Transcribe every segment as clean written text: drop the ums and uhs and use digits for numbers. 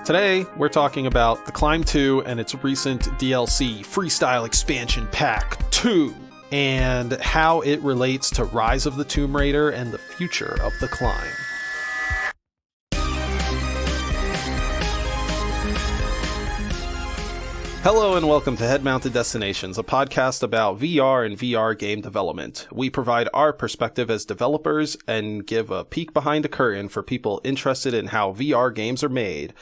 Today, we're talking about The Climb 2 and its recent DLC, Freestyle Expansion Pack 2, and how it relates to Rise of the Tomb Raider and the future of The Climb. Hello and welcome to Head-Mounted Destinations, a podcast about VR and VR game development. We provide our perspective as developers and give a peek behind the curtain for people interested in how VR games are made.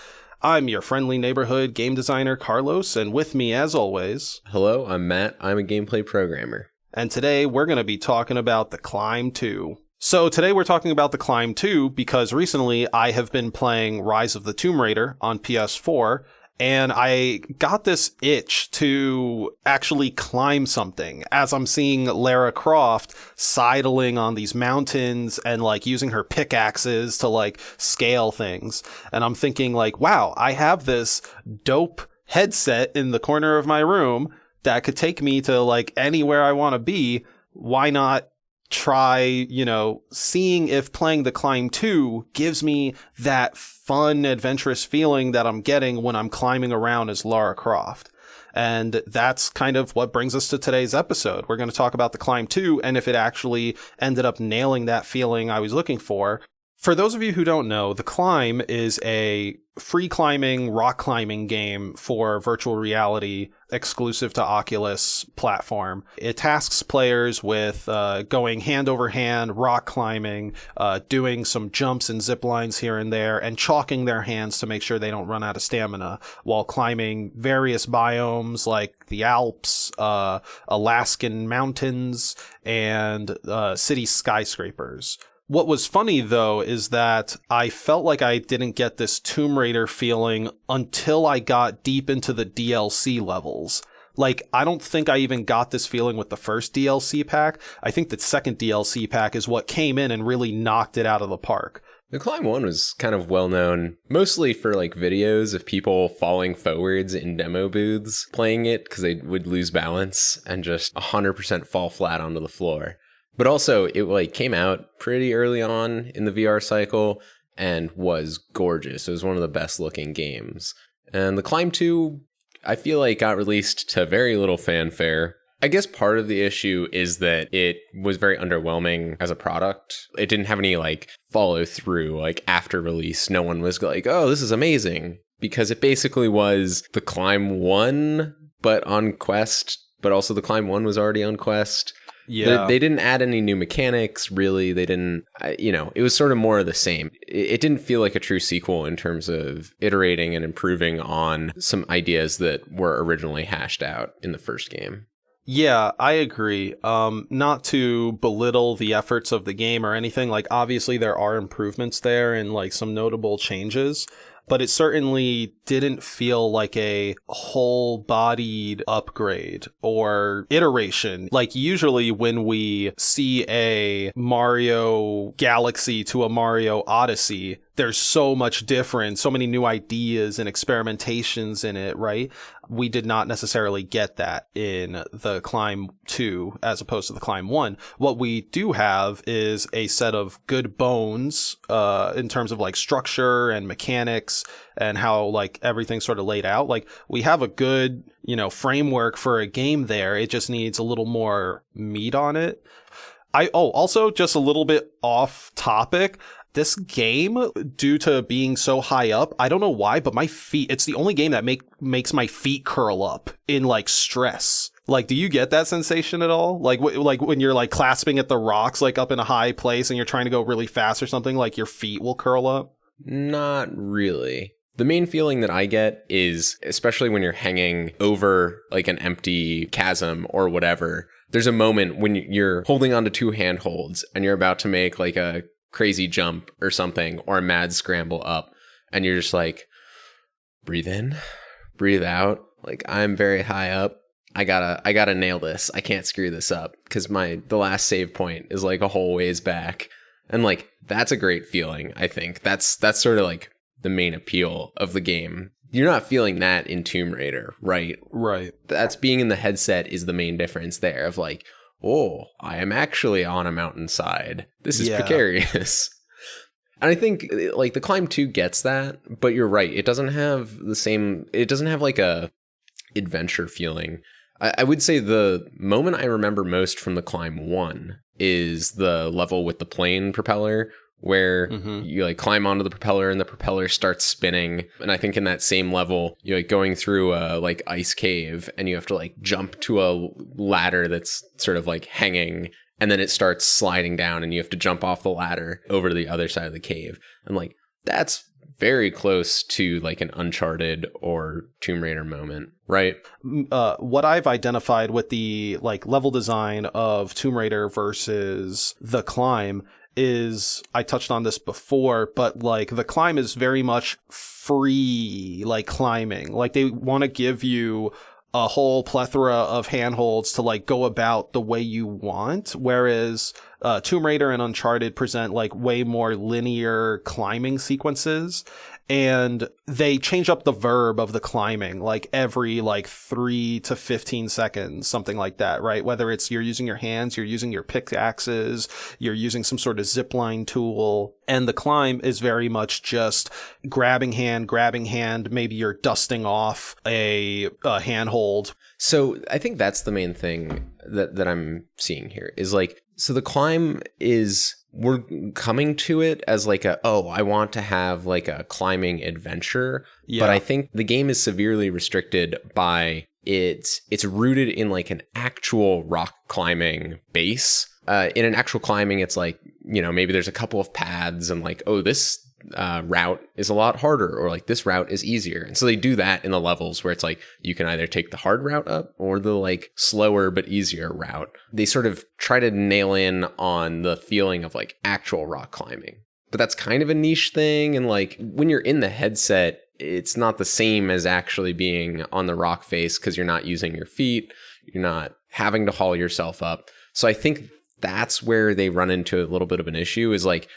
I'm your friendly neighborhood game designer, Carlos, and with me, as always... Hello, I'm Matt. I'm a gameplay programmer. And today, we're going to be talking about The Climb 2. So today we're talking about The Climb 2 because recently I have been playing Rise of the Tomb Raider on PS4, and I got this itch to actually climb something as I'm seeing Lara Croft sidling on these mountains and like using her pickaxes to like scale things. And I'm thinking like, wow, I have this dope headset in the corner of my room that could take me to like anywhere I want to be. Why not try, seeing if playing The Climb 2 gives me that fun, adventurous feeling that I'm getting when I'm climbing around as Lara Croft. And that's kind of what brings us to today's episode. We're going to talk about The Climb 2 and if it actually ended up nailing that feeling I was looking for. For those of you who don't know, The Climb is a free climbing, rock climbing game for virtual reality exclusive to Oculus platform. It tasks players with going hand over hand, rock climbing, doing some jumps and zip lines here and there, and chalking their hands to make sure they don't run out of stamina while climbing various biomes like the Alps, Alaskan mountains, and city skyscrapers. What was funny, though, is that I felt like I didn't get this Tomb Raider feeling until I got deep into the DLC levels. Like, I don't think I even got this feeling with the first DLC pack. I think the second DLC pack is what came in and really knocked it out of the park. The Climb 1 was kind of well known, mostly for like videos of people falling forwards in demo booths playing it because they would lose balance and just 100% fall flat onto the floor. But also, it came out pretty early on in the VR cycle and was gorgeous. It was one of the best looking games. And The Climb 2, I feel like got released to very little fanfare. I guess part of the issue is that it was very underwhelming as a product. It didn't have any follow through. After release, no one was like, oh, this is amazing. Because it basically was The Climb 1, but on Quest. But also The Climb 1 was already on Quest. Yeah. They didn't add any new mechanics, really. They didn't, it was sort of more of the same. It didn't feel like a true sequel in terms of iterating and improving on some ideas that were originally hashed out in the first game. Yeah, I agree. Not to belittle the efforts of the game or anything, obviously there are improvements there and some notable changes. But it certainly didn't feel like a whole-bodied upgrade or iteration. Usually when we see a Mario Galaxy to a Mario Odyssey, there's so much difference, so many new ideas and experimentations in it, right? We did not necessarily get that in The Climb 2 as opposed to The Climb 1. What we do have is a set of good bones in terms of structure and mechanics and how everything's sort of laid out. We have a good, framework for a game there. It just needs a little more meat on it. Also just a little bit off topic. This game, due to being so high up, I don't know why, but my feet, it's the only game that makes my feet curl up in stress. Do you get that sensation at all? When you're clasping at the rocks, up in a high place and you're trying to go really fast or something, your feet will curl up? Not really. The main feeling that I get is, especially when you're hanging over an empty chasm or whatever, there's a moment when you're holding onto two handholds and you're about to make a crazy jump or something or a mad scramble up and you're just breathe in, breathe out. I'm very high up. I gotta nail this. I can't screw this up because the last save point is a whole ways back. And that's a great feeling. I think that's sort of the main appeal of the game. You're not feeling that in Tomb Raider, right? Right. That's being in the headset is the main difference there of oh, I am actually on a mountainside. This is precarious. And I think like the Climb 2 gets that, but you're right. It doesn't have like a adventure feeling. I would say the moment I remember most from the Climb 1 is the level with the plane propeller, where you like climb onto the propeller and the propeller starts spinning. And I think in that same level, you're like going through a like ice cave and you have to like jump to a ladder that's sort of like hanging, and then it starts sliding down and you have to jump off the ladder over to the other side of the cave. And like, that's very close to like an Uncharted or Tomb Raider moment, right? What I've identified with the like level design of Tomb Raider versus the Climb is, I touched on this before, but like the Climb is very much free, like climbing. Like they want to give you a whole plethora of handholds to like go about the way you want, whereas Tomb Raider and Uncharted present like way more linear climbing sequences, and they change up the verb of the climbing like every like 3 to 15 seconds, something like that, right? Whether it's you're using your hands, you're using your pickaxes, you're using some sort of zipline tool, and the Climb is very much just grabbing hand, maybe you're dusting off a handhold. So I think that's the main thing that I'm seeing here is like, so the Climb is, we're coming to it as like I want to have like a climbing adventure. Yeah. But I think the game is severely restricted by it's rooted in like an actual rock climbing base. In an actual climbing, it's like, you know, maybe there's a couple of paths and like, oh, this route is a lot harder, or like this route is easier. And so they do that in the levels where it's like you can either take the hard route up or the like slower but easier route. They sort of try to nail in on the feeling of like actual rock climbing. But that's kind of a niche thing, and like when you're in the headset, it's not the same as actually being on the rock face because you're not using your feet, you're not having to haul yourself up. So I think that's where they run into a little bit of an issue, is like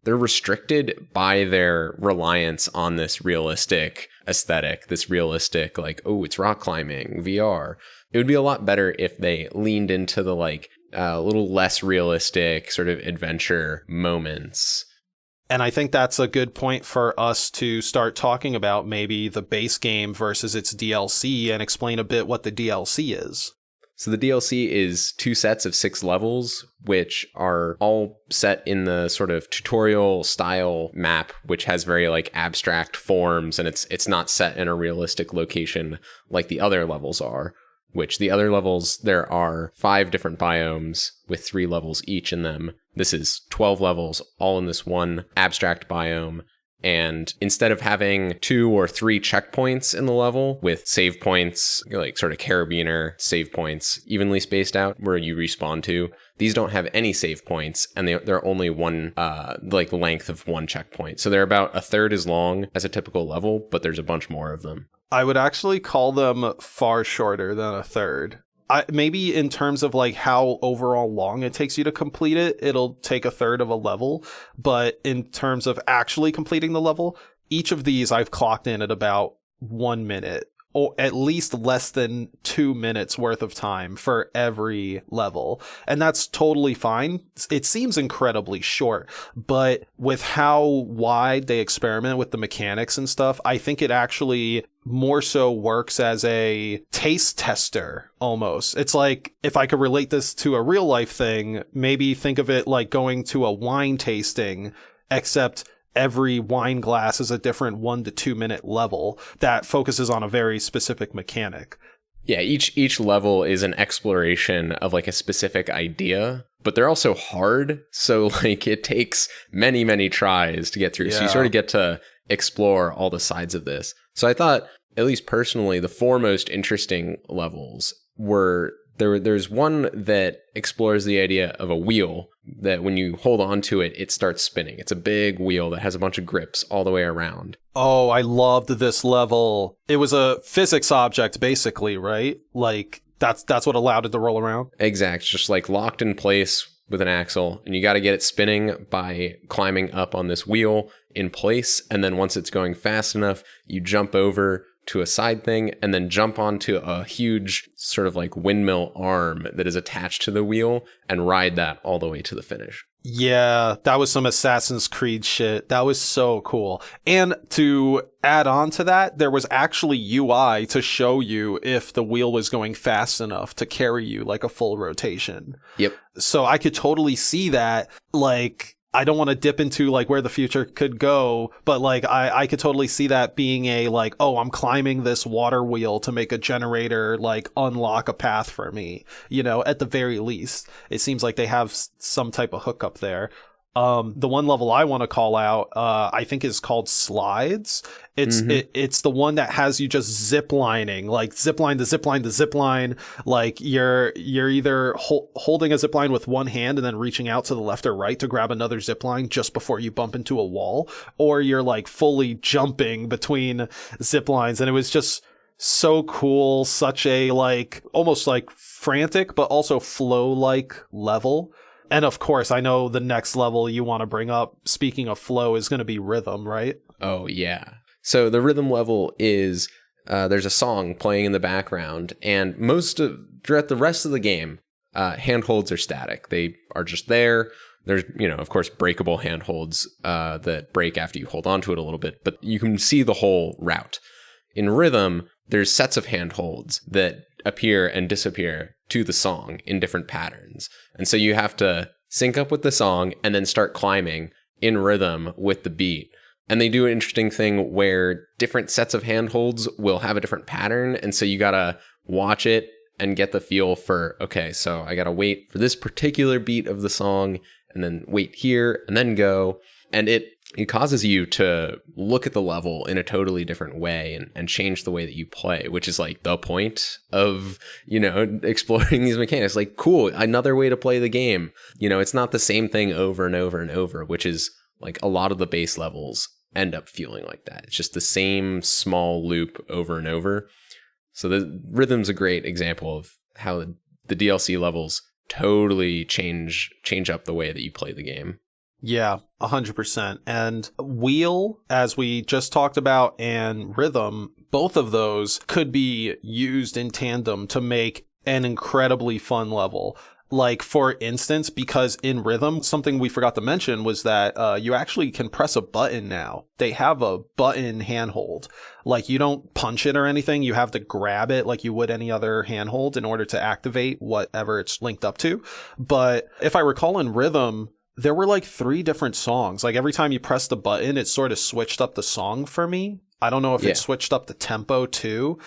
they're restricted by their reliance on this realistic aesthetic, this realistic, like, oh, it's rock climbing, VR. It would be a lot better if they leaned into the like a little less realistic sort of adventure moments. And I think that's a good point for us to start talking about maybe the base game versus its DLC, and explain a bit what the DLC is. So the DLC is 2 sets of 6 levels, which are all set in the sort of tutorial style map, which has very like abstract forms, and it's not set in a realistic location like the other levels are, which the other levels, there are 5 different biomes with 3 levels each in them. This is 12 levels all in this one abstract biome. And instead of having 2 or 3 checkpoints in the level with save points, like sort of carabiner save points evenly spaced out where you respawn to, these don't have any save points, and they're only one like length of one checkpoint. So they're about a third as long as a typical level, but there's a bunch more of them. I would actually call them far shorter than a third. Maybe in terms of like how overall long it takes you to complete it, it'll take a third of a level. But in terms of actually completing the level, each of these I've clocked in at about 1 minute, or at least less than 2 minutes worth of time for every level. And that's totally fine. It seems incredibly short, but with how wide they experiment with the mechanics and stuff, I think it actually more so works as a taste tester almost. It's like, if I could relate this to a real life thing, maybe think of it like going to a wine tasting, except every wine glass is a different 1 to 2 minute level that focuses on a very specific mechanic. Yeah, each level is an exploration of like a specific idea, but they're also hard. So like it takes many, many tries to get through. Yeah. So you sort of get to explore all the sides of this. So I thought, at least personally, the 4 most interesting levels were there's one that explores the idea of a wheel that when you hold on to it, it starts spinning. It's a big wheel that has a bunch of grips all the way around. Oh, I loved this level. It was a physics object, basically, right? Like, that's what allowed it to roll around? Exact. Just like locked in place with an axle, and you got to get it spinning by climbing up on this wheel in place. And then once it's going fast enough, you jump over to a side thing and then jump onto a huge sort of like windmill arm that is attached to the wheel and ride that all the way to the finish. Yeah, that was some Assassin's Creed shit. That was so cool. And to add on to that, there was actually UI to show you if the wheel was going fast enough to carry you like a full rotation. Yep. So I could totally see that. Like, I don't want to dip into like where the future could go, but like I could totally see that being a like, oh, I'm climbing this water wheel to make a generator like unlock a path for me, you know, at the very least. It seems like they have some type of hookup there. The one level I want to call out, I think is called Slides. It's the one that has you just zip lining, like zip line to zip line to zip line. Like you're either holding a zip line with one hand and then reaching out to the left or right to grab another zip line just before you bump into a wall, or you're like fully jumping between zip lines. And it was just so cool, such a like almost like frantic, but also flow like level. And of course, I know the next level you want to bring up, speaking of flow, is going to be rhythm, right? Oh, yeah. So the rhythm level is there's a song playing in the background, and throughout the rest of the game, handholds are static. They are just there. There's, of course, breakable handholds that break after you hold onto it a little bit, but you can see the whole route. In rhythm, there's sets of handholds that appear and disappear to the song in different patterns. And so you have to sync up with the song and then start climbing in rhythm with the beat. And they do an interesting thing where different sets of handholds will have a different pattern. And so you got to watch it and get the feel for, okay, so I got to wait for this particular beat of the song and then wait here and then go. And it causes you to look at the level in a totally different way and change the way that you play, which is like the point of, exploring these mechanics. Like, cool, another way to play the game. It's not the same thing over and over and over, which is like a lot of the base levels end up feeling like that. It's just the same small loop over and over. So the rhythm's a great example of how the DLC levels totally change up the way that you play the game. Yeah, 100%. And wheel, as we just talked about, and rhythm, both of those could be used in tandem to make an incredibly fun level. Like, for instance, because in rhythm, something we forgot to mention was that you actually can press a button now. They have a button handhold. Like, you don't punch it or anything. You have to grab it like you would any other handhold in order to activate whatever it's linked up to. But if I recall in rhythm, there were like 3 different songs. Like every time you press the button, it sort of switched up the song for me. I don't know if it switched up the tempo too.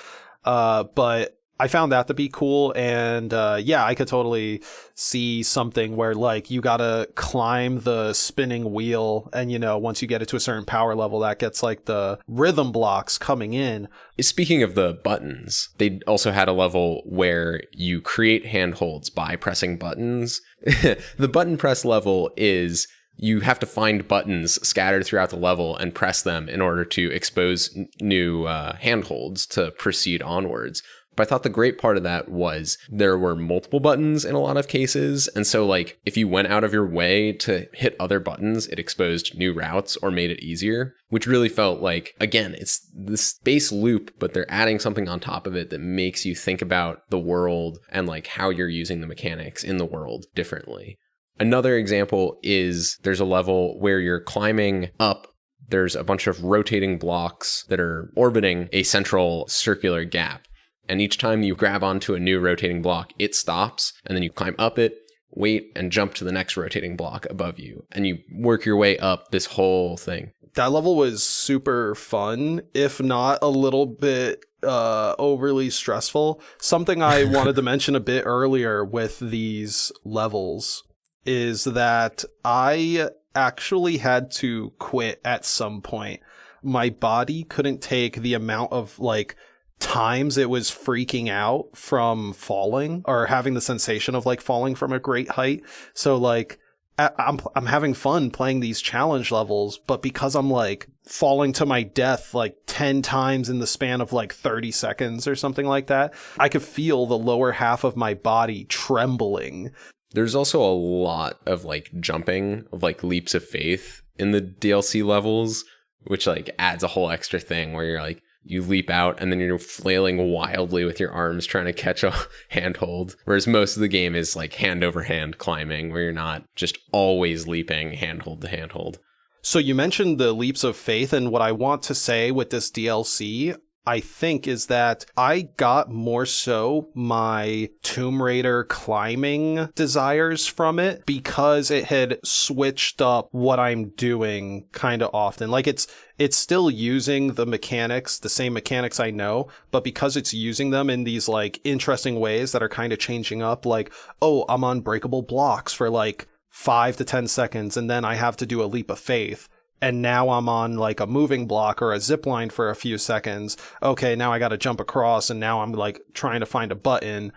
But I found that to be cool. And I could totally see something where like you gotta climb the spinning wheel. And, once you get it to a certain power level, that gets like the rhythm blocks coming in. Speaking of the buttons, they also had a level where you create handholds by pressing buttons. The button press level is you have to find buttons scattered throughout the level and press them in order to expose new handholds to proceed onwards. But I thought the great part of that was there were multiple buttons in a lot of cases. And so like if you went out of your way to hit other buttons, it exposed new routes or made it easier, which really felt like, again, it's this base loop, but they're adding something on top of it that makes you think about the world and like how you're using the mechanics in the world differently. Another example is there's a level where you're climbing up. There's a bunch of rotating blocks that are orbiting a central circular gap. And each time you grab onto a new rotating block, it stops, and then you climb up it, wait, and jump to the next rotating block above you. And you work your way up this whole thing. That level was super fun, if not a little bit overly stressful. Something I wanted to mention a bit earlier with these levels is that I actually had to quit at some point. My body couldn't take the amount of like times it was freaking out from falling or having the sensation of like falling from a great height. So like I'm having fun playing these challenge levels, but because I'm like falling to my death like 10 times in the span of like 30 seconds or something like that, I could feel the lower half of my body trembling. There's also a lot of like jumping, of like leaps of faith in the DLC levels, which like adds a whole extra thing where you're like, you leap out and then you're flailing wildly with your arms trying to catch a handhold. Whereas most of the game is like hand over hand climbing, where you're not just always leaping handhold to handhold. So you mentioned the leaps of faith, and what I want to say with this DLC, I think, is that I got more so my Tomb Raider climbing desires from it because it had switched up what I'm doing kind of often. Like it's still using the mechanics, the same mechanics I know, but because it's using them in these like interesting ways that are kind of changing up, like, oh, I'm on breakable blocks for like 5 to 10 seconds, and then I have to do a leap of faith. And now I'm on like a moving block or a zip line for a few seconds. Okay, now I got to jump across, and now I'm like trying to find a button.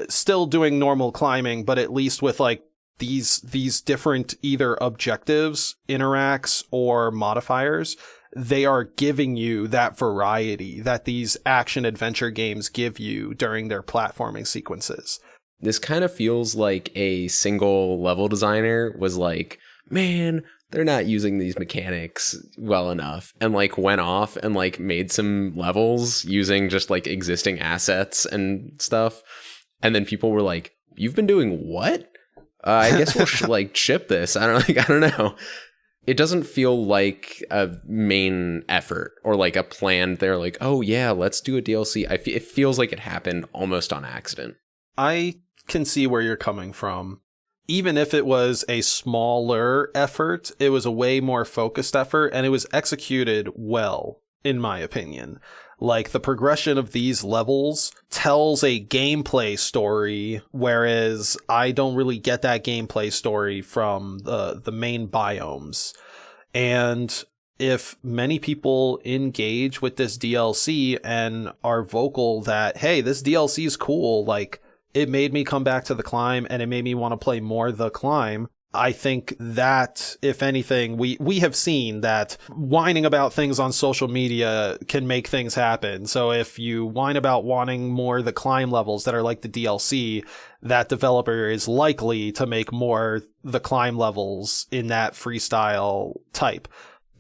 Still doing normal climbing, but at least with like these different either objectives, interacts, or modifiers, they are giving you that variety that these action adventure games give you during their platforming sequences. This kind of feels like a single level designer was like, man, they're not using these mechanics well enough, and like went off and like made some levels using just like existing assets and stuff. And then people were like, you've been doing what? I guess we'll like ship this. I don't know. It doesn't feel like a main effort or like a plan. They're like, oh yeah, let's do a DLC. It feels like it happened almost on accident. I can see where you're coming from. Even if it was a smaller effort, it was a way more focused effort, and it was executed well, in my opinion. Like, the progression of these levels tells a gameplay story, whereas I don't really get that gameplay story from the main biomes. And if many people engage with this DLC and are vocal that, hey, this DLC is cool, like, it made me come back to the climb, and it made me want to play more the climb. I think that, if anything, we have seen that whining about things on social media can make things happen. So if you whine about wanting more the climb levels that are like the DLC, that developer is likely to make more the climb levels in that freestyle type.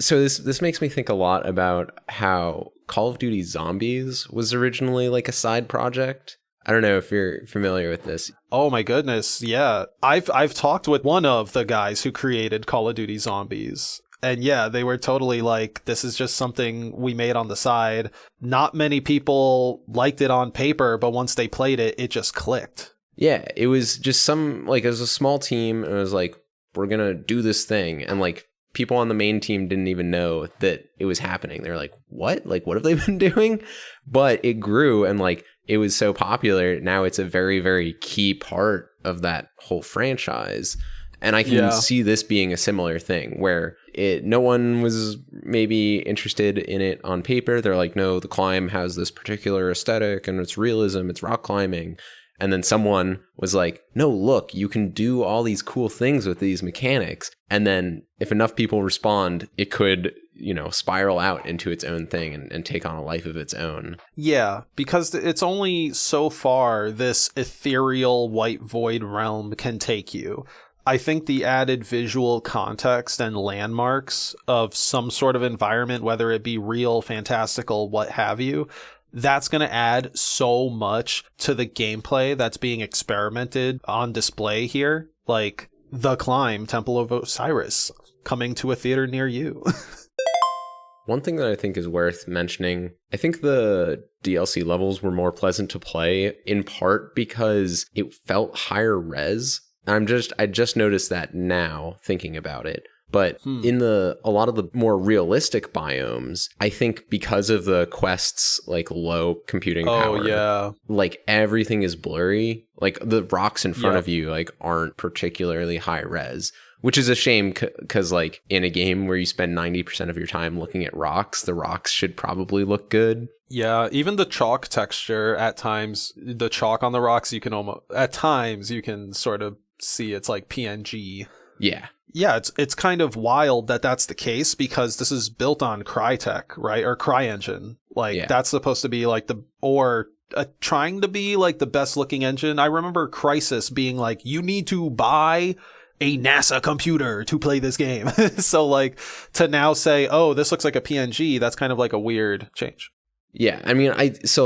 So this makes me think a lot about how Call of Duty Zombies was originally like a side project. I don't know if you're familiar with this. Oh my goodness, yeah. I've talked with one of the guys who created Call of Duty Zombies. And yeah, they were totally like, this is just something we made on the side. Not many people liked it on paper, but once they played it, it just clicked. Yeah, it was just it was a small team, and it was like, we're going to do this thing. And like, people on the main team didn't even know that it was happening. They're like, what? Like, what have they been doing? But it grew, and like, it was so popular. Now it's a very, very key part of that whole franchise. And I can see this being a similar thing where no one was maybe interested in it on paper. They're like, no, the climb has this particular aesthetic and it's realism, it's rock climbing. And then someone was like, no, look, you can do all these cool things with these mechanics. And then if enough people respond, it could, spiral out into its own thing and take on a life of its own. Yeah, because it's only so far this ethereal white void realm can take you. I think the added visual context and landmarks of some sort of environment, whether it be real, fantastical, what have you, that's going to add so much to the gameplay that's being experimented on display here. Like The Climb, Temple of Osiris, coming to a theater near you. One thing that I think is worth mentioning, I think the DLC levels were more pleasant to play, in part because it felt higher res. I just noticed that now, thinking about it. But in a lot of the more realistic biomes, I think because of the quest's like low computing power, like everything is blurry. Like the rocks in front of you like aren't particularly high res, which is a shame because like in a game where you spend 90% of your time looking at rocks, the rocks should probably look good. Yeah, even the chalk texture at times, the chalk on the rocks, you can sort of see it's like PNG. Yeah. Yeah, it's kind of wild that that's the case because this is built on Crytek, right? Or CryEngine. Like that's supposed to be like trying to be like the best looking engine. I remember Crysis being like, you need to buy a NASA computer to play this game. So like to now say, oh, this looks like a PNG, that's kind of like a weird change. Yeah, I mean, it's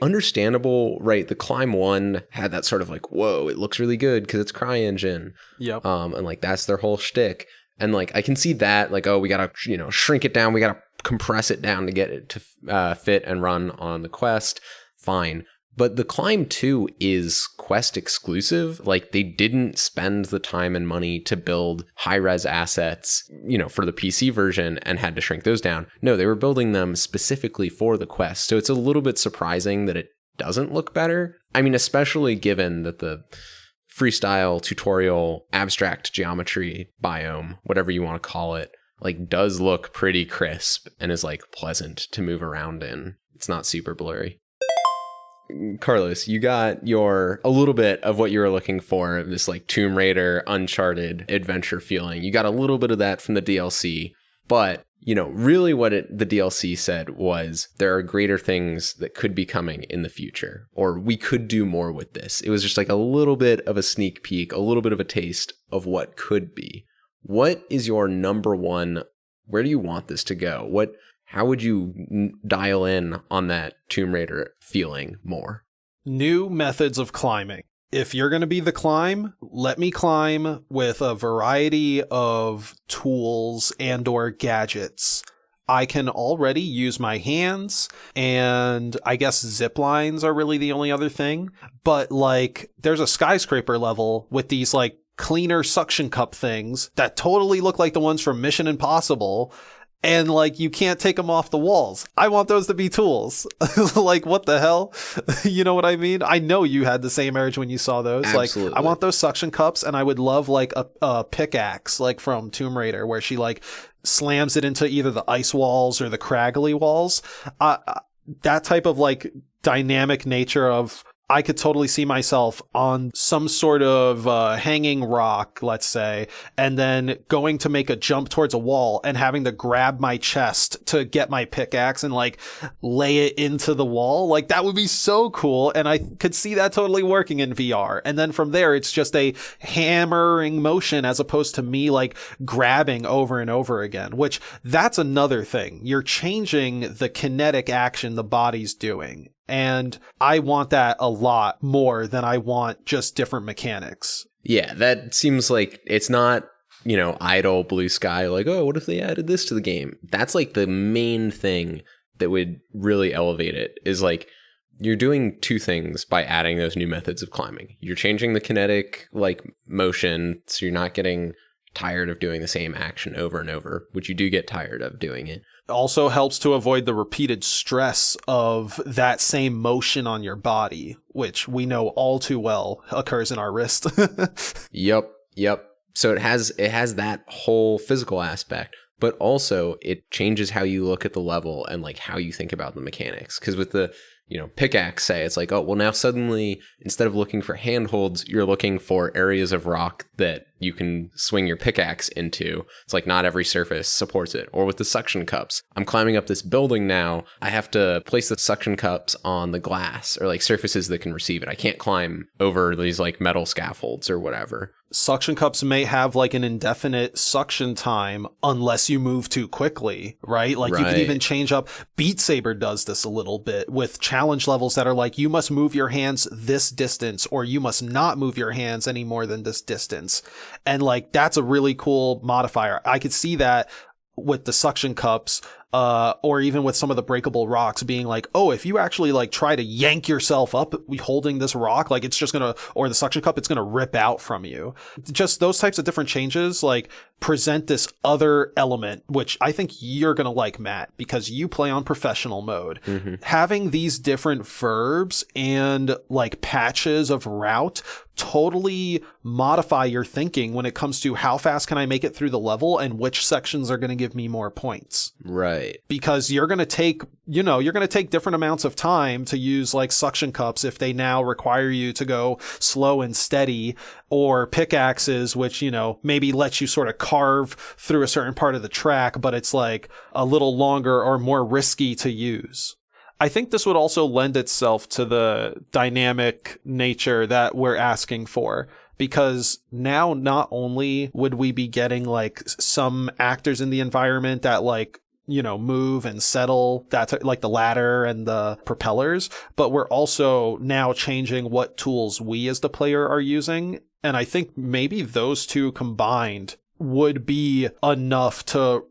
understandable, right? The Climb 1 had that sort of like, whoa, it looks really good because it's CryEngine. Yep. And like that's their whole shtick. And like I can see that, like, oh, we gotta shrink it down, we gotta compress it down to get it to fit and run on the Quest. Fine. But the Climb 2 is Quest exclusive. Like, they didn't spend the time and money to build high-res assets, for the PC version and had to shrink those down. No, they were building them specifically for the Quest. So it's a little bit surprising that it doesn't look better. I mean, especially given that the freestyle tutorial abstract geometry biome, whatever you want to call it, like, does look pretty crisp and is like pleasant to move around in. It's not super blurry. Carlos, you got a little bit of what you were looking for, this like Tomb Raider, Uncharted adventure feeling. You got a little bit of that from the DLC, but really what the DLC said was there are greater things that could be coming in the future, or we could do more with this. It was just like a little bit of a sneak peek, a little bit of a taste of what could be. What is your number one? Where do you want this to go? How would you dial in on that Tomb Raider feeling more? New methods of climbing. If you're going to be the climb, let me climb with a variety of tools and or gadgets. I can already use my hands, and I guess zip lines are really the only other thing. But like, there's a skyscraper level with these like cleaner suction cup things that totally look like the ones from Mission Impossible. And like, you can't take them off the walls. I want those to be tools. Like, what the hell? You know what I mean? I know you had the same urge when you saw those. Absolutely. Like, I want those suction cups, and I would love like a pickaxe, like from Tomb Raider, where she like slams it into either the ice walls or the craggly walls. That type of like dynamic nature of, I could totally see myself on some sort of hanging rock, let's say, and then going to make a jump towards a wall and having to grab my chest to get my pickaxe and like lay it into the wall. Like, that would be so cool. And I could see that totally working in VR. And then from there, it's just a hammering motion as opposed to me like grabbing over and over again, which that's another thing. You're changing the kinetic action the body's doing. And I want that a lot more than I want just different mechanics. Yeah, that seems like it's not, idle blue sky, like, oh, what if they added this to the game? That's like the main thing that would really elevate it, is like, you're doing two things by adding those new methods of climbing. You're changing the kinetic like motion, so you're not getting tired of doing the same action over and over, which you do get tired of doing it. Also helps to avoid the repeated stress of that same motion on your body, which we know all too well occurs in our wrist. Yep. So it has that whole physical aspect, but also it changes how you look at the level and like how you think about the mechanics. Because with the pickaxe, say, it's like, oh, well, now suddenly instead of looking for handholds, you're looking for areas of rock that you can swing your pickaxe into. It's like not every surface supports it. Or with the suction cups, I'm climbing up this building now. I have to place the suction cups on the glass or like surfaces that can receive it. I can't climb over these like metal scaffolds or whatever. Suction cups may have like an indefinite suction time unless you move too quickly, right? Like, you can even change up. Beat Saber does this a little bit with challenge levels that are like, you must move your hands this distance, or you must not move your hands any more than this distance. And like, that's a really cool modifier. I could see that with the suction cups, or even with some of the breakable rocks being like, oh, if you actually like try to yank yourself up holding this rock, like it's just gonna, or the suction cup, it's gonna rip out from you. Just those types of different changes like present this other element, which I think you're gonna like, Matt, because you play on professional mode. Mm-hmm. Having these different verbs and like patches of route totally modify your thinking when it comes to how fast can I make it through the level and which sections are going to give me more points. Right. Because you're going to take, different amounts of time to use like suction cups if they now require you to go slow and steady, or pickaxes, which, maybe lets you sort of carve through a certain part of the track, but it's like a little longer or more risky to use. I think this would also lend itself to the dynamic nature that we're asking for, because now not only would we be getting like some actors in the environment that like move and settle. That's like the ladder and the propellers. But we're also now changing what tools we as the player are using. And I think maybe those two combined would be enough to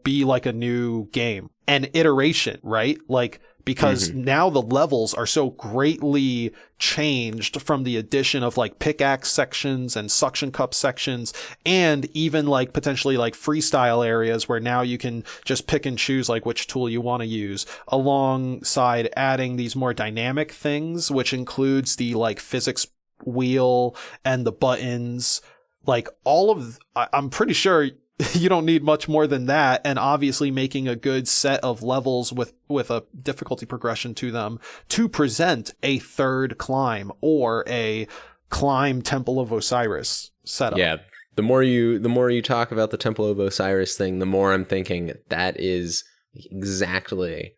be like a new game. An iteration, right? Like, because now the levels are so greatly changed from the addition of like pickaxe sections and suction cup sections, and even like potentially like freestyle areas where now you can just pick and choose like which tool you want to use, alongside adding these more dynamic things, which includes the like physics wheel and the buttons. Like I'm pretty sure you don't need much more than that, and obviously making a good set of levels with a difficulty progression to them to present a third climb or a climb Temple of Osiris setup. Yeah, the more you talk about the Temple of Osiris thing, the more I'm thinking that is exactly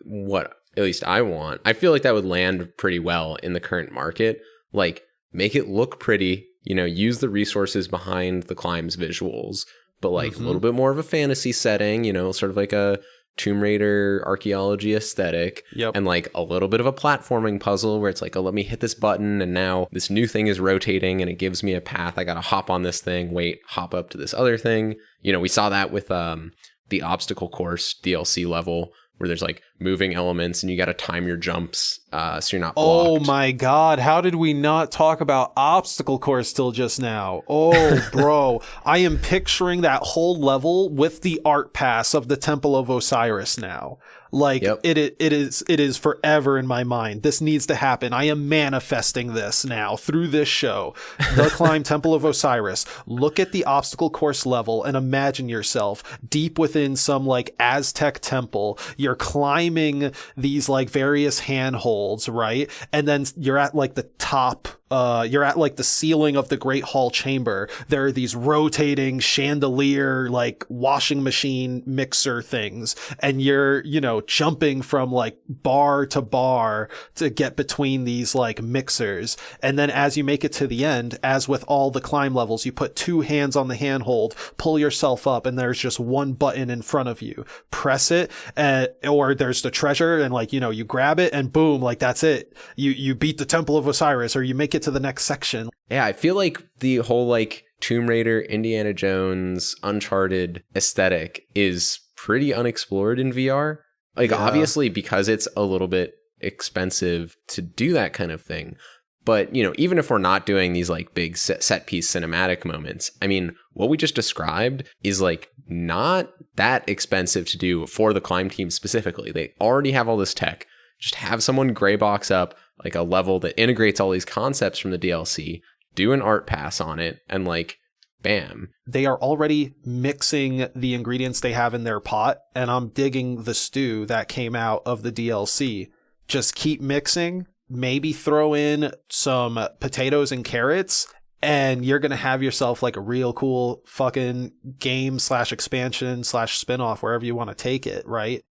what at least I want. I feel like that would land pretty well in the current market. Like, make it look pretty, use the resources behind the climb's visuals, but like a little bit more of a fantasy setting, sort of like a Tomb Raider archaeology aesthetic. Yep. And like a little bit of a platforming puzzle where it's like, oh, let me hit this button and now this new thing is rotating and it gives me a path. I got to hop on this thing, wait, hop up to this other thing. We saw that with the obstacle course DLC level, where there's like moving elements and you got to time your jumps so you're not blocked. Oh my God. How did we not talk about obstacle course till just now? Oh, bro. I am picturing that whole level with the art pass of the Temple of Osiris now. Like, Yep. it is forever in my mind. This needs to happen. I am manifesting this now through this show. The Climb Temple of Osiris. Look at the obstacle course level and imagine yourself deep within some like Aztec temple. You're climbing these like various handholds, right? And then you're at like the top. You're at like the ceiling of the Great Hall Chamber. There are these rotating chandelier, like washing machine mixer things. And you're, jumping from like bar to bar to get between these like mixers. And then as you make it to the end, as with all the climb levels, you put two hands on the handhold, pull yourself up, and there's just one button in front of you. Press it, or there's the treasure, and like, you grab it and boom, like that's it. You beat the Temple of Osiris, or you make it to the next section. Yeah, I feel like the whole like Tomb Raider, Indiana Jones, Uncharted aesthetic is pretty unexplored in VR. Like, obviously, because it's a little bit expensive to do that kind of thing. But, even if we're not doing these like big set piece cinematic moments, I mean, what we just described is like not that expensive to do for the Climb team specifically. They already have all this tech. Just have someone gray box up like a level that integrates all these concepts from the DLC, do an art pass on it, and like, bam. They are already mixing the ingredients they have in their pot, and I'm digging the stew that came out of the DLC. Just keep mixing, maybe throw in some potatoes and carrots, and you're going to have yourself like a real cool fucking game / expansion / spinoff, wherever you want to take it, right?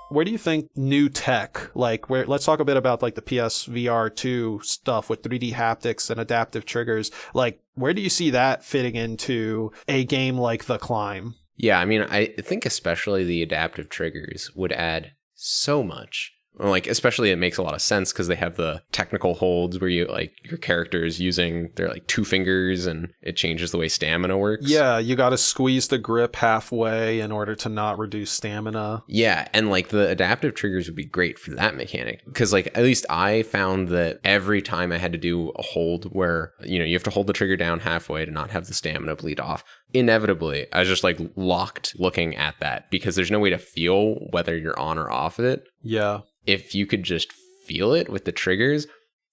Where do you think new tech, like let's talk a bit about like the PSVR 2 stuff with 3D haptics and adaptive triggers. Like, where do you see that fitting into a game like The Climb? Yeah, I mean, I think especially the adaptive triggers would add so much. Like, especially it makes a lot of sense because they have the technical holds where you like your character is using their like two fingers and it changes the way stamina works. Yeah, you got to squeeze the grip halfway in order to not reduce stamina. Yeah, and like the adaptive triggers would be great for that mechanic because like at least I found that every time I had to do a hold where, you have to hold the trigger down halfway to not have the stamina bleed off, inevitably I was just like locked looking at that because there's no way to feel whether you're on or off of it. Yeah. If you could just feel it with the triggers,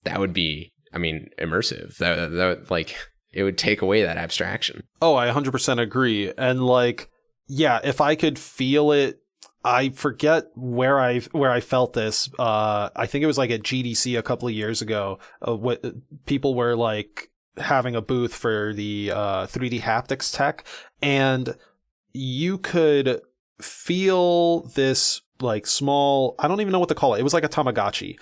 that would be, I mean, immersive. That would, like, it would take away that abstraction. Oh, I 100% agree. And like, yeah, if I could feel it, I forget where I felt this. I think it was like at GDC a couple of years ago. What people were like having a booth for the 3D haptics tech, and you could feel this like small, I don't even know what to call it. It was like a Tamagotchi.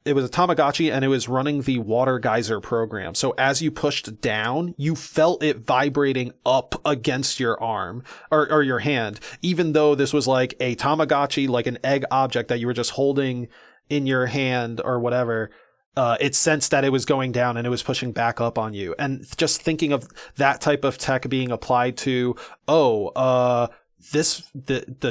It was a Tamagotchi, and it was running the water geyser program. So as you pushed down, you felt it vibrating up against your arm or your hand, even though this was like a Tamagotchi, like an egg object that you were just holding in your hand or whatever. It sensed that it was going down and it was pushing back up on you. And just thinking of that type of tech being applied to, the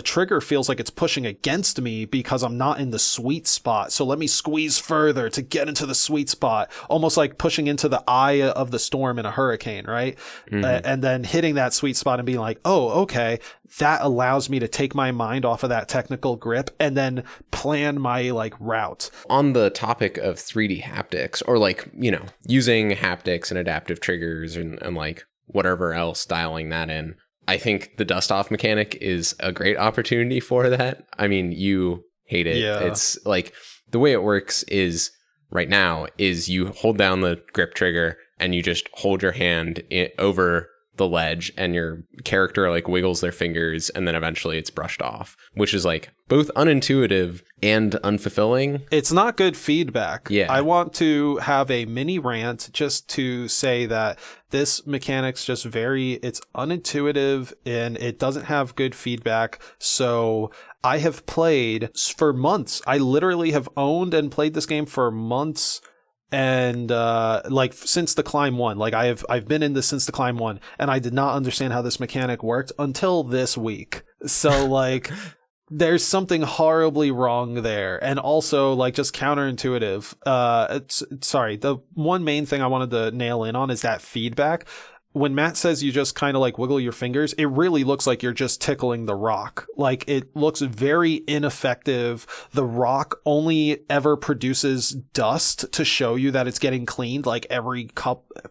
trigger feels like it's pushing against me because I'm not in the sweet spot. So let me squeeze further to get into the sweet spot, almost like pushing into the eye of the storm in a hurricane, right? Mm-hmm. And then hitting that sweet spot and being like, oh, okay, that allows me to take my mind off of that technical grip and then plan my like route. On the topic of 3D haptics, or like, you know, using haptics and adaptive triggers and like whatever else, dialing that in, I think the dust off mechanic is a great opportunity for that. I mean, you hate it. Yeah. It's like the way it works is right now is you hold down the grip trigger and you just hold your hand over the ledge and your character like wiggles their fingers and then eventually it's brushed off, which is like both unintuitive and unfulfilling. It's not good feedback. Yeah. I want to have a mini rant just to say that this mechanic's just it's unintuitive and it doesn't have good feedback. So I have played for months. I literally have owned and played this game for months. And like since the Climb 1, like I've been in this since the Climb 1, and I did not understand how this mechanic worked until this week. So like there's something horribly wrong there, and also like just counterintuitive. The one main thing I wanted to nail in on is that feedback. When Matt says you just kind of like wiggle your fingers, it really looks like you're just tickling the rock. Like it looks very ineffective. The rock only ever produces dust to show you that it's getting cleaned like every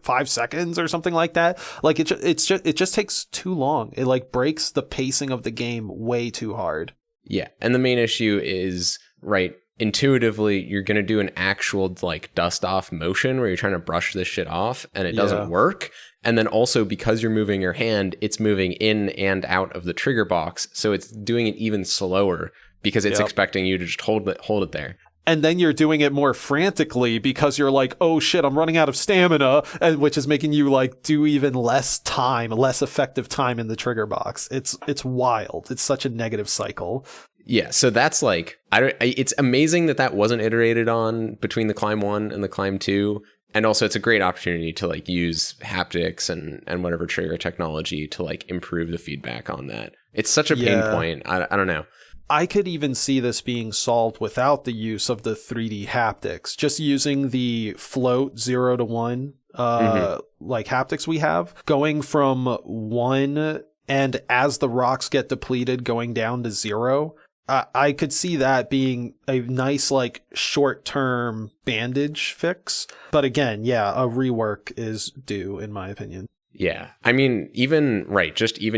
5 seconds or something like that. Like it just takes too long. It like breaks the pacing of the game way too hard. Yeah. And the main issue is, right, intuitively you're going to do an actual like dust off motion where you're trying to brush this shit off and it doesn't work. And then also because you're moving your hand, it's moving in and out of the trigger box. So it's doing it even slower because it's expecting you to just hold it there. And then you're doing it more frantically because you're like, oh shit, I'm running out of stamina, and which is making you like do even less effective time in the trigger box. It's wild. It's such a negative cycle. Yeah, so that's like, it's amazing that wasn't iterated on between the Climb 1 and the Climb 2. And also it's a great opportunity to like use haptics and whatever trigger technology to like improve the feedback on that. It's such a pain point. I don't know. I could even see this being solved without the use of the 3D haptics, just using the float 0 to 1 like haptics we have, going from 1 and as the rocks get depleted going down to 0. I could see that being a nice, like, short-term bandage fix. But again, a rework is due, in my opinion. Yeah. I mean, even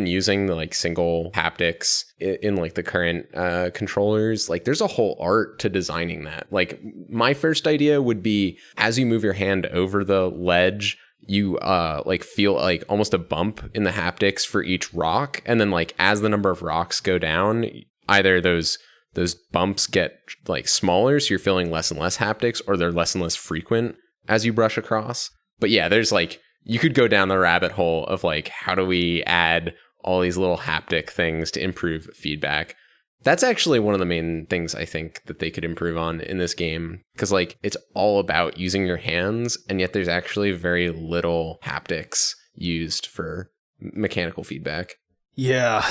using the, like, single haptics in like, the current controllers, like, there's a whole art to designing that. Like, my first idea would be, as you move your hand over the ledge, you like feel like almost a bump in the haptics for each rock. And then, like, as the number of rocks go down, either those bumps get like smaller, so you're feeling less and less haptics, or they're less and less frequent as you brush across. But yeah, there's like, you could go down the rabbit hole of like, how do we add all these little haptic things to improve feedback? That's actually one of the main things I think that they could improve on in this game, because like it's all about using your hands, and yet there's actually very little haptics used for mechanical feedback. Yeah.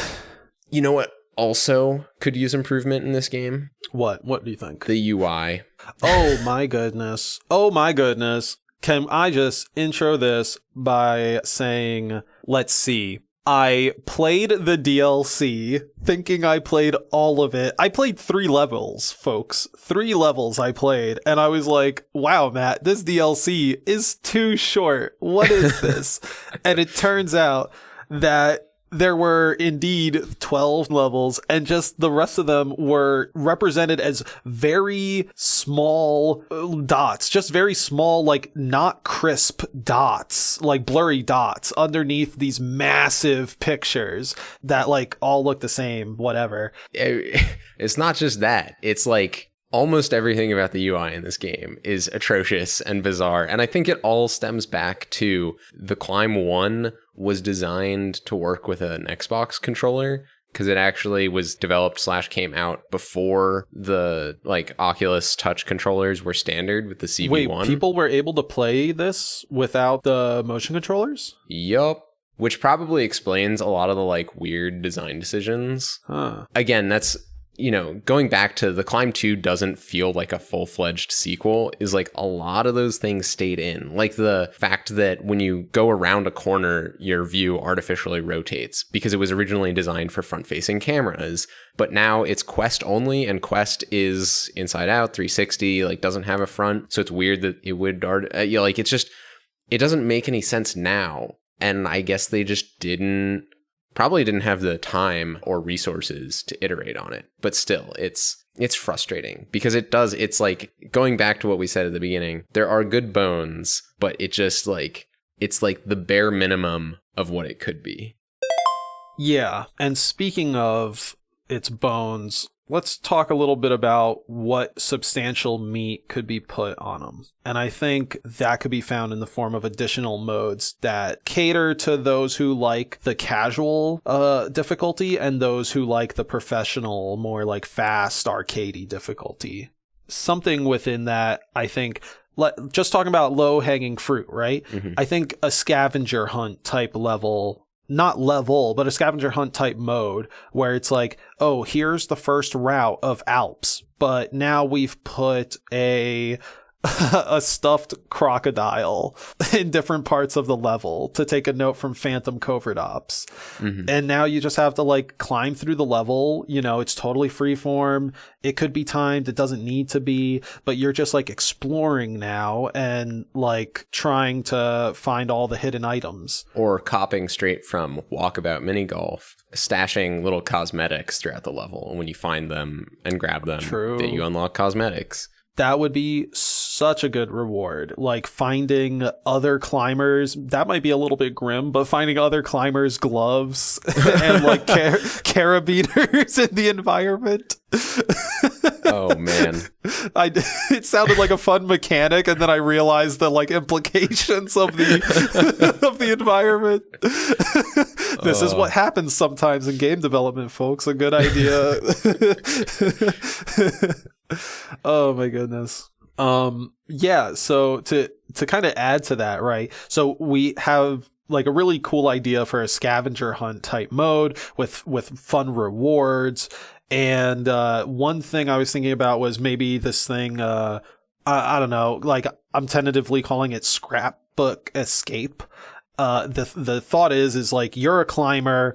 You know what also could use improvement in this game? What do you think? The UI. Oh my goodness. Can I just intro this by saying, let's see. I played the DLC thinking I played all of it. I played 3 levels, folks. 3 levels I played. And I was like, wow, Matt, this DLC is too short. What is this? And it turns out that there were indeed 12 levels, and just the rest of them were represented as very small dots, just very small, like not crisp dots, like blurry dots underneath these massive pictures that like all look the same, whatever. It's not just that. It's like almost everything about the UI in this game is atrocious and bizarre. And I think it all stems back to the Climb 1 was designed to work with an Xbox controller, because it actually was developed / came out before the like Oculus Touch controllers were standard with the CV1. Wait, people were able to play this without the motion controllers? Yup. Which probably explains a lot of the like weird design decisions. Huh. Again, that's, you know, going back to the Climb 2 doesn't feel like a full-fledged sequel, is like a lot of those things stayed in. Like the fact that when you go around a corner, your view artificially rotates because it was originally designed for front-facing cameras. But now it's Quest only, and Quest is inside out, 360, like doesn't have a front. So it's weird that it would, like it's just, it doesn't make any sense now. And I guess they just probably didn't have the time or resources to iterate on it. But still, it's frustrating because it's like going back to what we said at the beginning, there are good bones, but it just like, it's like the bare minimum of what it could be. Yeah. And speaking of its bones, let's talk a little bit about what substantial meat could be put on them. And I think that could be found in the form of additional modes that cater to those who like the casual difficulty and those who like the professional, more like fast, arcadey difficulty. Something within that, I think, just talking about low-hanging fruit, right? Mm-hmm. I think a scavenger hunt type level, not level, but a scavenger hunt type mode where it's like, oh, here's the first route of Alps, but now we've put a stuffed crocodile in different parts of the level to take a note from Phantom Covert Ops. Mm-hmm. And now you just have to like climb through the level. You know, it's totally freeform. It could be timed. It doesn't need to be, but you're just like exploring now and like trying to find all the hidden items. Or copying straight from Walkabout Mini Golf, stashing little cosmetics throughout the level. And when you find them and grab them, then you unlock cosmetics. That would be such a good reward. Like finding other climbers, that might be a little bit grim, but finding other climbers' gloves and like carabiners in the environment. Oh man. It sounded like a fun mechanic, and then I realized the like implications of the of the environment. This is what happens sometimes in game development, folks. A good idea. Oh my goodness. Yeah, so to kind of add to that, right? So we have like a really cool idea for a scavenger hunt type mode with fun rewards. And one thing I was thinking about was maybe this thing, I don't know, like I'm tentatively calling it Scrapbook Escape. The thought is like you're a climber,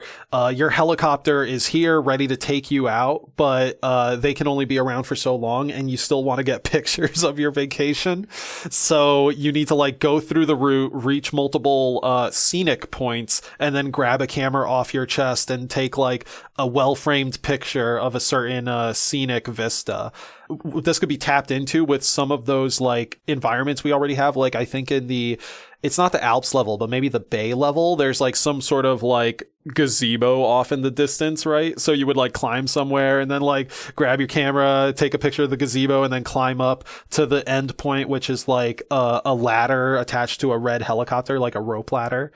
your helicopter is here ready to take you out, but they can only be around for so long, and you still want to get pictures of your vacation. So you need to like go through the route, reach multiple scenic points, and then grab a camera off your chest and take like a well-framed picture of a certain scenic vista. This could be tapped into with some of those like environments we already have. Like I think in it's not the Alps level, but maybe the Bay level, there's like some sort of like gazebo off in the distance, right? So you would like climb somewhere and then like grab your camera, take a picture of the gazebo, and then climb up to the end point, which is like a ladder attached to a red helicopter, like a rope ladder.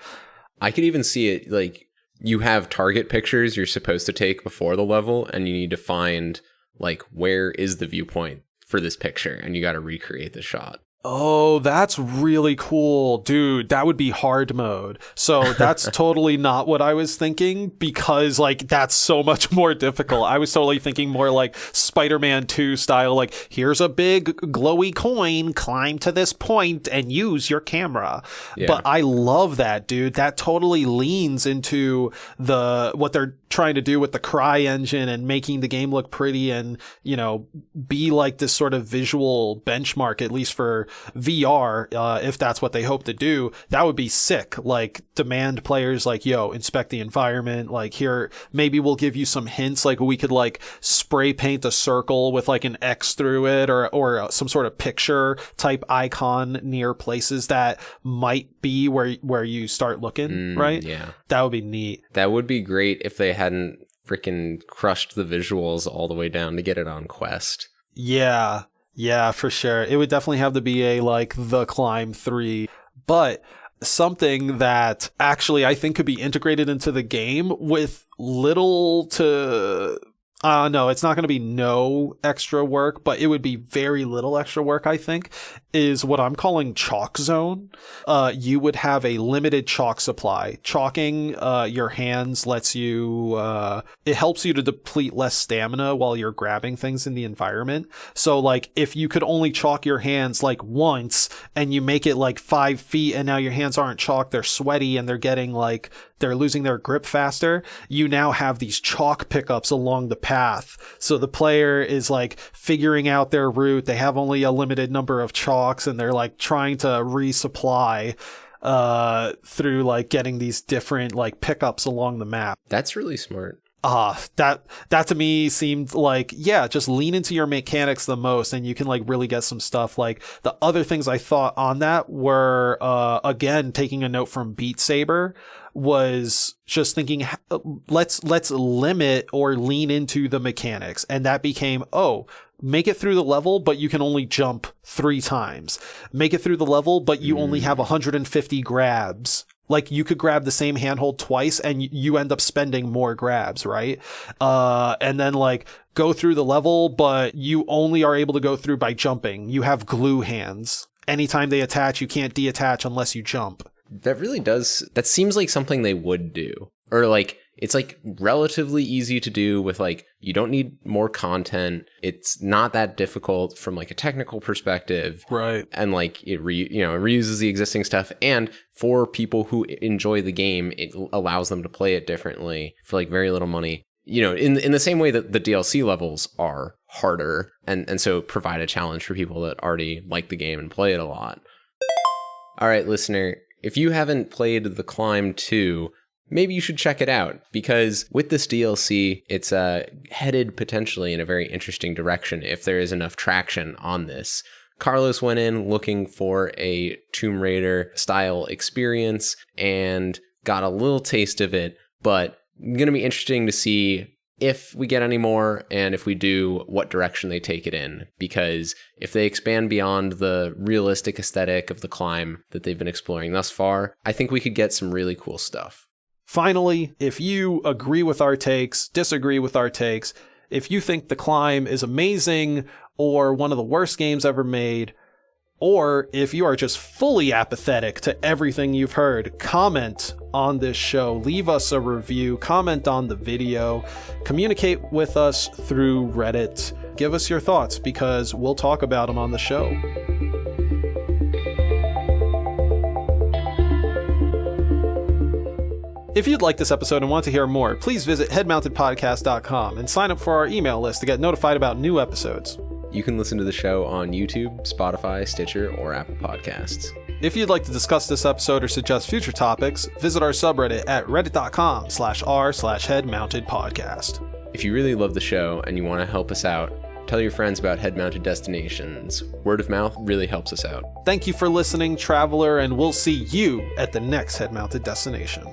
I could even see it like you have target pictures you're supposed to take before the level, and you need to find like where is the viewpoint for this picture, and you got to recreate the shot. Oh, that's really cool. Dude, that would be hard mode. So that's totally not what I was thinking, because like that's so much more difficult. I was totally thinking more like Spider-Man 2 style, like here's a big glowy coin, climb to this point and use your camera. Yeah. But I love that, dude. That totally leans into what they're trying to do with the Cry engine and making the game look pretty and, you know, be like this sort of visual benchmark, at least for VR, if that's what they hope to do. That would be sick. Like demand players like, yo, inspect the environment. Like here, maybe we'll give you some hints. Like we could like spray paint a circle with like an X through it or some sort of picture type icon near places that might be where you start looking, right? Yeah. That would be neat. That would be great if they hadn't freaking crushed the visuals all the way down to get it on Quest. Yeah, yeah, for sure. It would definitely have to be a like the Climb 3, but something that actually I think could be integrated into the game with little to no, it's not going to be no extra work, but it would be very little extra work, I think, is what I'm calling chalk zone. You would have a limited chalk supply. Chalking your hands lets you, it helps you to deplete less stamina while you're grabbing things in the environment. So, like, if you could only chalk your hands, like, once, and you make it, like, 5 feet, and now your hands aren't chalked, they're sweaty, and they're getting, like, they're losing their grip faster, you now have these chalk pickups along the path. So the player is like figuring out their route. They have only a limited number of chalks and they're like trying to resupply through like getting these different like pickups along the map. That's really smart. That to me seemed like, yeah, just lean into your mechanics the most and you can like really get some stuff. Like the other things I thought on that were, again, taking a note from Beat Saber, was just thinking, let's limit or lean into the mechanics. And that became, make it through the level, but you can only jump 3 times. Make it through the level, but you only have 150 grabs. Like you could grab the same handhold twice and you end up spending more grabs, right? And then like go through the level, but you only are able to go through by jumping. You have glue hands. Anytime they attach, you can't detach unless you jump. That really does. That seems like something they would do. Or like, it's like relatively easy to do with like, you don't need more content. It's not that difficult from like a technical perspective. Right. And like it reuses the existing stuff. And for people who enjoy the game, it allows them to play it differently for like very little money. You know, in the same way that the DLC levels are harder and so provide a challenge for people that already like the game and play it a lot. All right, listener, if you haven't played The Climb 2, maybe you should check it out, because with this DLC, it's headed potentially in a very interesting direction if there is enough traction on this. Carlos went in looking for a Tomb Raider style experience and got a little taste of it, but going to be interesting to see if we get any more, and if we do, what direction they take it in. Because if they expand beyond the realistic aesthetic of The Climb that they've been exploring thus far, I think we could get some really cool stuff. Finally, if you agree with our takes, disagree with our takes, if you think The Climb is amazing or one of the worst games ever made, or if you are just fully apathetic to everything you've heard, comment on this show, leave us a review, comment on the video, communicate with us through Reddit, give us your thoughts because we'll talk about them on the show. If you'd like this episode and want to hear more, please visit headmountedpodcast.com and sign up for our email list to get notified about new episodes. You can listen to the show on YouTube, Spotify, Stitcher, or Apple Podcasts. If you'd like to discuss this episode or suggest future topics, visit our subreddit at reddit.com/r/headmountedpodcast. If you really love the show and you want to help us out, tell your friends about Head Mounted Destinations. Word of mouth really helps us out. Thank you for listening, traveler, and we'll see you at the next Head Mounted Destination.